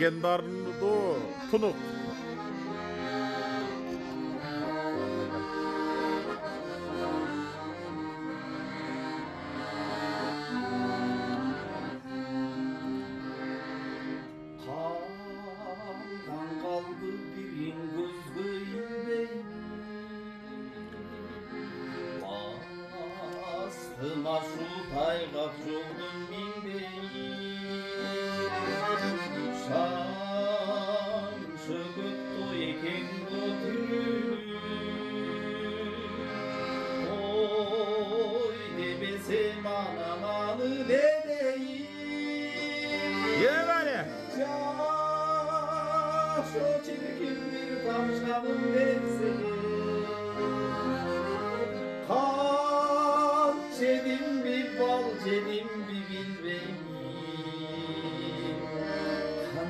Легендарный тунук. Қалған қалды бірен көзге ілмей, бастым ашу тайғақ жолдың менбей, шамшы көкті екен көтіріп, ой демесем анаманы дедейін. Şu çirkin bir tavşanın dersini kan yedim bir bal yedim bir bilmem